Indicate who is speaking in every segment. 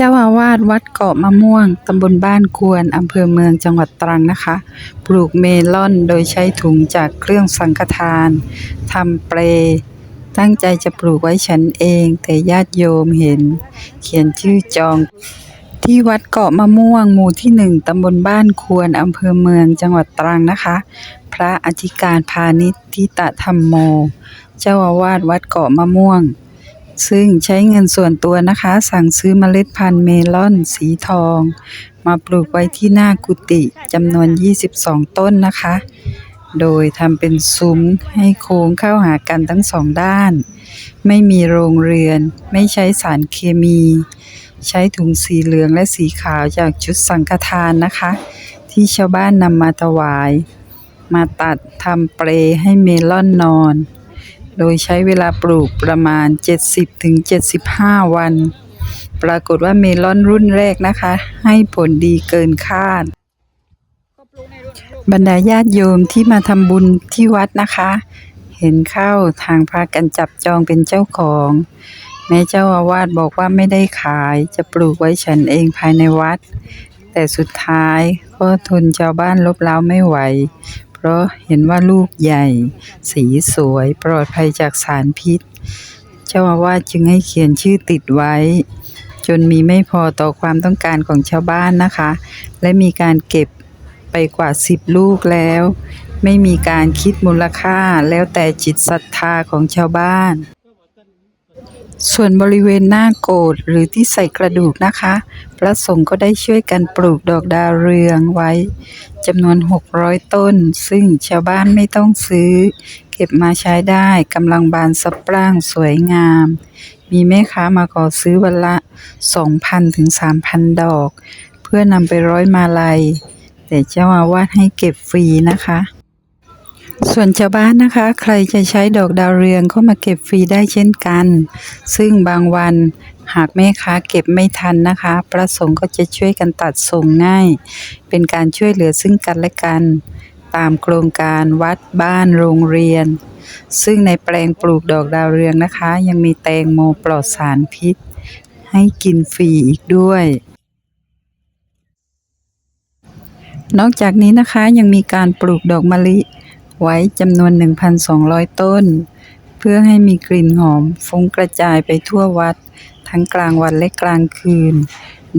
Speaker 1: เจ้าอาวาสวัดเกาะมะม่วงตำบลบ้านกวนอำเภอเมืองจังหวัดตรังนะคะปลูกเมลอนโดยใช้ถุงจากเครื่องสังฆทานทำเปลตั้งใจจะปลูกไว้ฉันเองแต่ญาติโยมเห็นเขียนชื่อจองที่วัดเกาะมะม่วงหมู่ที่1ตำบลบ้านกวนอำเภอเมืองจังหวัดตรังนะคะพระอธิการพาณิชทิตธรรมโมเจ้าอาวาสวัดเกาะมะม่วงซึ่งใช้เงินส่วนตัวนะคะสั่งซื้อเมล็ดพันธุ์เมลอนสีทองมาปลูกไว้ที่หน้ากุฏิจำนวน22ต้นนะคะโดยทำเป็นซุ้มให้โค้งเข้าหากันทั้งสองด้านไม่มีโรงเรือนไม่ใช้สารเคมีใช้ถุงสีเหลืองและสีขาวจากชุดสังฆทานนะคะที่ชาวบ้านนำมาถวายมาตัดทำเปลให้เมลอนนอนโดยใช้เวลาปลูกประมาณ 70-75 วันปรากฏว่าเมลอนรุ่นแรกนะคะให้ผลดีเกินคาดบรรดาญาติโยมที่มาทำบุญที่วัดนะคะเห็นเข้าทางพากันจับจองเป็นเจ้าของแม้เจ้าอาวาสบอกว่าไม่ได้ขายจะปลูกไว้ฉันเองภายในวัดแต่สุดท้ายก็ทนชาวบ้านลบเล้าไม่ไหวเพราะเห็นว่าลูกใหญ่สีสวยปลอดภัยจากสารพิษเจ้าอาวาสจึงให้เขียนชื่อติดไว้จนมีไม่พอต่อความต้องการของชาวบ้านนะคะและมีการเก็บไปกว่า10ลูกแล้วไม่มีการคิดมูลค่าแล้วแต่จิตศรัทธาของชาวบ้านส่วนบริเวณหน้าโกฐหรือที่ใส่กระดูกนะคะพระสงฆ์ก็ได้ช่วยกันปลูกดอกดาวเรืองไว้จำนวน600ต้นซึ่งชาวบ้านไม่ต้องซื้อเก็บมาใช้ได้กำลังบานสะพรั่งสวยงามมีแม่ค้ามาขอซื้อวันละ 2,000 ถึง 3,000 ดอกเพื่อนำไปร้อยมาลัยแต่เจ้าอาวาสให้เก็บฟรีนะคะส่วนชาวบ้านนะคะใครจะใช้ดอกดาวเรืองก็มาเก็บฟรีได้เช่นกันซึ่งบางวันหากแม่ค้าเก็บไม่ทันนะคะพระสงฆ์ก็จะช่วยกันตัดส่งง่ายเป็นการช่วยเหลือซึ่งกันและกันตามโครงการวัดบ้านโรงเรียนซึ่งในแปลงปลูกดอกดาวเรืองนะคะยังมีแตงโมปลอดสารพิษให้กินฟรีอีกด้วยนอกจากนี้นะคะยังมีการปลูกดอกมะลิไว้จำนวน 1,200 ต้นเพื่อให้มีกลิ่นหอมฟุ้งกระจายไปทั่ววัดทั้งกลางวันและกลางคืน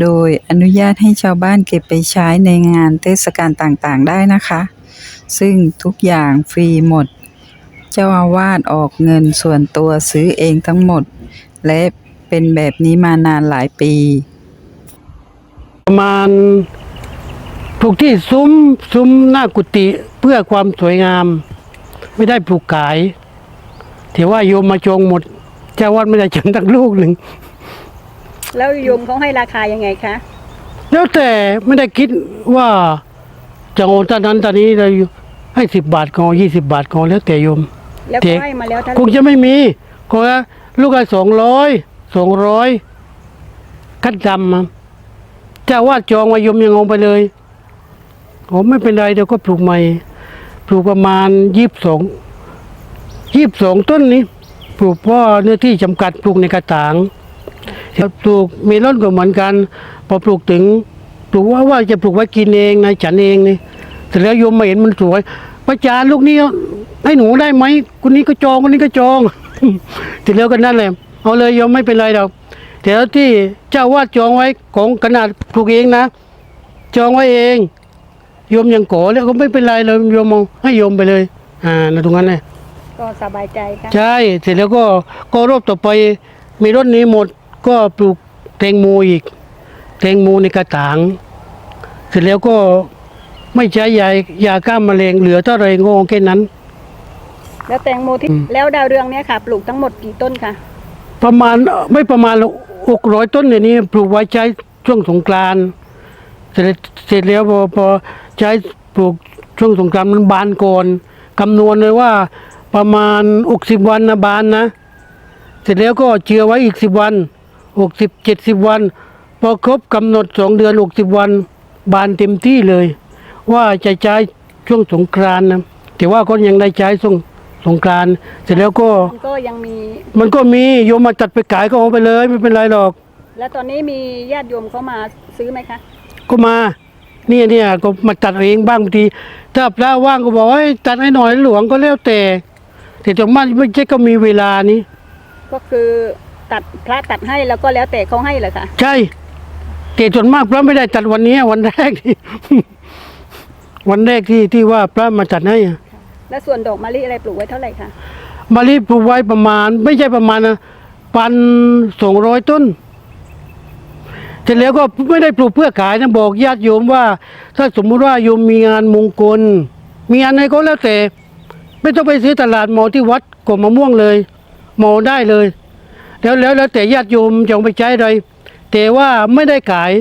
Speaker 1: โดยอนุญาตให้ชาวบ้านเก็บไปใช้ในงานเทศกาลต่างๆได้นะคะซึ่งทุกอย่างฟรีหมดเจ้าอาวาสออกเงินส่วนตัวซื้อเองทั้งหมดและเป็นแบบนี้มานานหลายปี
Speaker 2: ประมาณปลูกที่ซุ้มหน้ากุฏิเพื่อความสวยงามไม่ได้ปลูกขายถือว่าโยมมาจองหมดเจ้าวัดไม่ได้จองตั้งลูกหนึ่ง
Speaker 3: แล้วโยมเขาให้ราคายังไงคะ
Speaker 2: แล้วแต่ไม่ได้คิดว่าจะเอาตอนนั้นตอนนี้เราให้10 บาทก็20 บาทก็แล้วแต่โยม
Speaker 3: แล้วก็ให้มาแล้ว
Speaker 2: คงจะไม่มีก็ลูกละ200ขั้นต่ำเจ้าวัดจองไว้โยมยังงงไปเลยผมไม่เป็นไรเดี๋ยวก็ปลูกใหม่ปลูกประมาณ22ต้นนี้ปลูกเพราะเนื้อที่จำกัดปลูกในกระถางปลูกเมลอนก็เหมือนกันพอปลูกถึงปลูกว่าจะปลูกไว้กินเองนายฉันเองนี่แต่แล้วโยมมาเห็นมันสวยประจานลูกนี้ให้หนูได้ไหมคนนี้ก็จองคนนี้ก็จองแต่แล้วกันนั่นแหละเอาเลยโยมไม่เป็นไรหรอกแต่แล้วที่เจ้าวาดจองไว้ของขนาดปลูกเองนะจองไว้เองโยมยังขอแล้วก็ไม่เป็นไรเลยโยมมองให้โยมไปเลยตรงนั้นเลย
Speaker 3: ก็สบายใจค่ะ
Speaker 2: ใช่เสร็จแล้วก็รอบต่อไปมีรถนี้หมดก็ปลูกแตงโมอีกแตงโมในกระถางเสร็จแล้วก็ไม่ใช้ยาฆ่าแมลงเหลือเท่าไรงงแค่นั้น
Speaker 3: แล้วแตงโมที่แล้วดาวเรืองเนี่ยค่ะปลูกทั้งหมดกี่ต้นคะ
Speaker 2: ประมาณไม่ประมาณ600ต้นเนี่ยนี้ปลูกไว้ใช้ช่วงสงกรานต์เสร็จแล้วพอใช้ปลูกช่วงสงกรานต์มันบานก่อนคำนวณเลยว่าประมาณ60วันนะบานนะเสร็จแล้วก็เจือไว้อีก10วัน60-70วันพอครบกำหนด2เดือน60วันบานเต็มที่เลยว่าจะใช้ช่วงสงกรานต์นะแต่ว่าก็ยังได้ใช้สงกรานต์เสร็จแล้วก็
Speaker 3: มันก็ยังมี
Speaker 2: โยมมาตัดไปขายก็เอาไปเลยไม่เป็นไรหรอก
Speaker 3: แล้วตอนนี้มีญาติโยมเขามาซื้อไหมคะ
Speaker 2: ก็มาเนี่ยก็มาตัดเองบ้างบางทีถ้าพระว่างก็บอกว่าให้ตัดให้หน่อยหลวงก็แล้วแต่ส่วนมากไม่ใช่ก็มีเวลานี้
Speaker 3: ก็คือพระตัดให้แล้วก็แล้วแต่เขาให้เหรอคะ
Speaker 2: ใช่แต่ส่วนมากพระไม่ได้ตัดวันนี้วันแรกที่ วันแรกที่ว่าพระมาตัดให้อะ
Speaker 3: แล้วส่วนดอกมะลิอะไรปลูกไว้เท่าไหร่คะ
Speaker 2: มะลิปลูกไว้ประมาณ ไม่ใช่ประมาณนะ1,200 ต้นเสร็จแล้วก็ไม่ได้ปลูกเพื่อขายนะบอกญาติโยมว่า ถ้าสมมุติว่าโยมมีงานมงคลมีงานอะไรก็แล้วแต่ ไม่ต้องไปซื้อตลาดหมอที่วัดกบมะม่วงเลยหมอได้เลยแล้วแต่ญาติโยมจะเอาไปใช้อะไรแต่ว่าไม่ได้ขาย